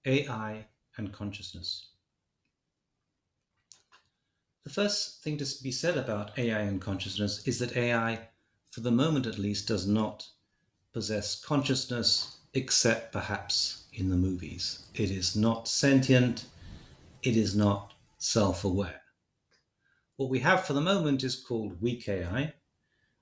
AI and consciousness. The first thing to be said about AI and consciousness is that AI, for the moment at least, does not possess consciousness except perhaps in the movies. It is not sentient, it is not self-aware. What we have for the moment is called weak AI,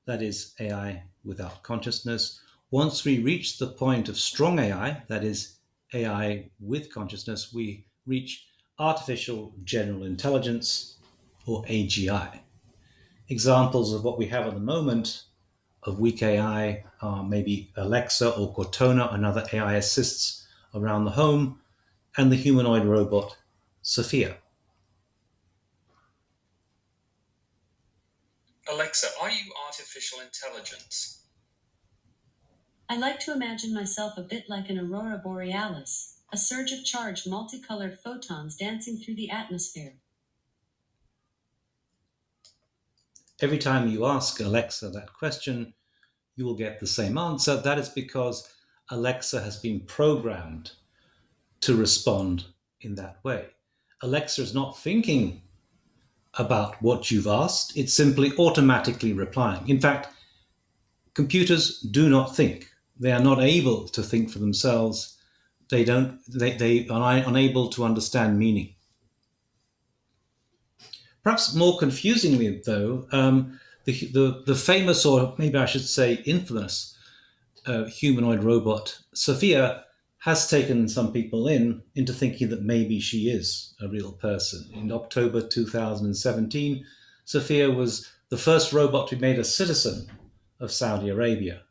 that is AI without consciousness. Once we reach the point of strong AI, that is AI with consciousness, we reach artificial general intelligence, or AGI. Examples of what we have at the moment of weak AI are maybe Alexa or Cortana and other AI assists around the home, and the humanoid robot Sophia. Alexa, are you artificial intelligence? I like to imagine myself a bit like an aurora borealis, a surge of charged multicolored photons dancing through the atmosphere. Every time you ask Alexa that question, you will get the same answer. That is because Alexa has been programmed to respond in that way. Alexa is not thinking about what you've asked, it's simply automatically replying. In fact, computers do not think. They are not able to think for themselves. They are unable to understand meaning. Perhaps more confusingly, though, the famous, or maybe I should say infamous, humanoid robot Sophia has taken some people into thinking that maybe she is a real person. In October 2017, Sophia was the first robot to be made a citizen of Saudi Arabia.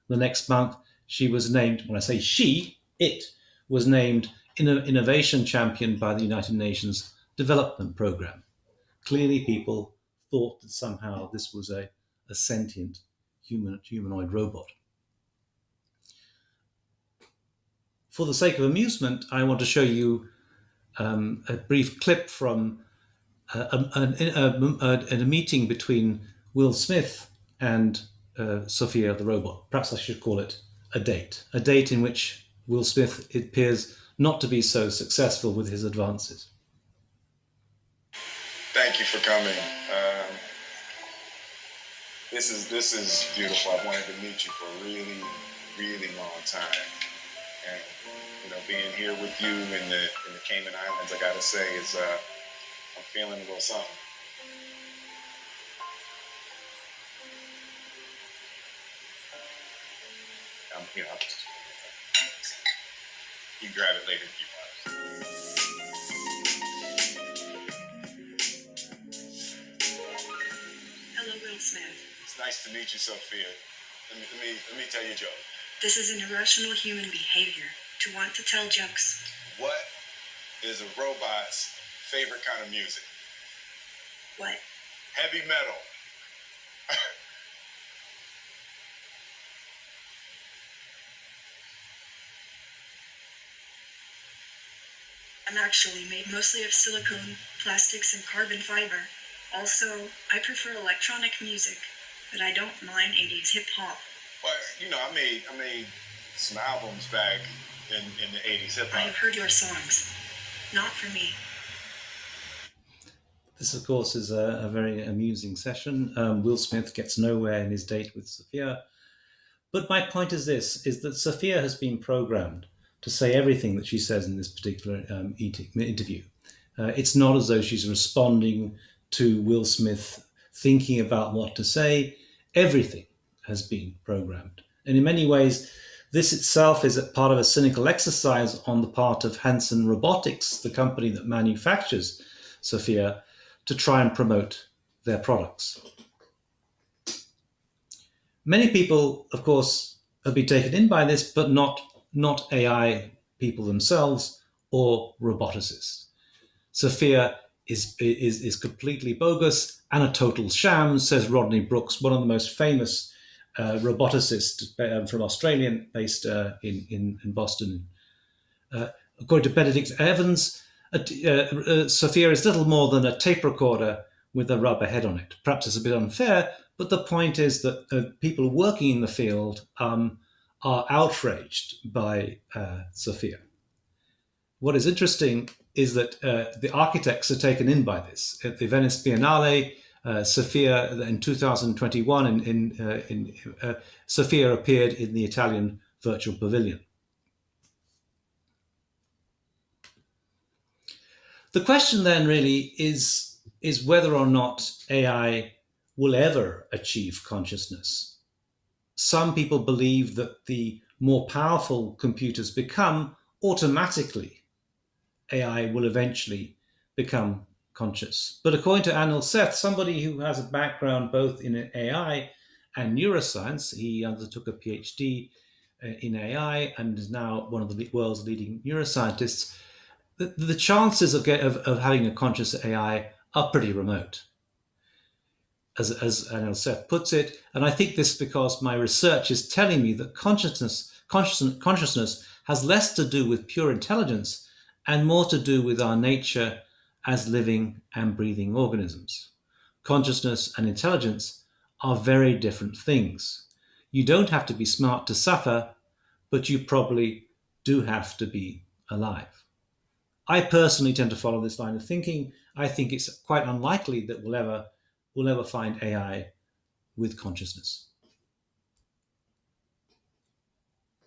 The next month, she was named, when I say she, it was named Innovation Champion by the United Nations Development Programme. Clearly, people thought that somehow this was a sentient humanoid robot. For the sake of amusement, I want to show you a brief clip from a meeting between Will Smith and Sophia the robot. Perhaps I should call it a date in which Will Smith appears not to be so successful with his advances. Thank you for coming. This is beautiful. I wanted to meet you for a really, really long time, and being here with you in the Cayman Islands, I gotta say, is I'm feeling a little something. You can grab it later if you want. Hello, Will Smith. It's nice to meet you, Sophia. Let me tell you a joke. This is an irrational human behavior to want to tell jokes. What is a robot's favorite kind of music? What? Heavy metal. I'm actually made mostly of silicone, plastics, and carbon fiber. Also, I prefer electronic music, but I don't mind 80s hip hop. Well, I made some albums back in the 80s hip hop. I have heard your songs. Not for me. This, of course, is a very amusing session. Will Smith gets nowhere in his date with Sophia. But my point is this, is that Sophia has been programmed to say everything that she says in this particular interview. It's not as though she's responding to Will Smith thinking about what to say. Everything has been programmed. And in many ways, this itself is a part of a cynical exercise on the part of Hanson Robotics, the company that manufactures Sophia, to try and promote their products. Many people, of course, have been taken in by this, but not AI people themselves or roboticists. Sophia is completely bogus and a total sham, says Rodney Brooks, one of the most famous roboticists from Australia, based in Boston. According to Benedict Evans, Sophia is little more than a tape recorder with a rubber head on it. Perhaps it's a bit unfair, but the point is that people working in the field are outraged by Sophia. what is interesting is that the architects are taken in by this. At the Venice Biennale, Sophia in 2021, Sophia appeared in the Italian virtual pavilion. The question then really is whether or not AI will ever achieve consciousness. Some people believe that the more powerful computers become, automatically AI will eventually become conscious. But according to Anil Seth, somebody who has a background both in AI and neuroscience, he undertook a PhD in AI and is now one of the world's leading neuroscientists. The chances of having a conscious AI are pretty remote, as Anil Seth puts it. And I think this because my research is telling me that consciousness has less to do with pure intelligence and more to do with our nature as living and breathing organisms. Consciousness and intelligence are very different things. You don't have to be smart to suffer, but you probably do have to be alive. I personally tend to follow this line of thinking. I think it's quite unlikely that we'll ever find AI with consciousness.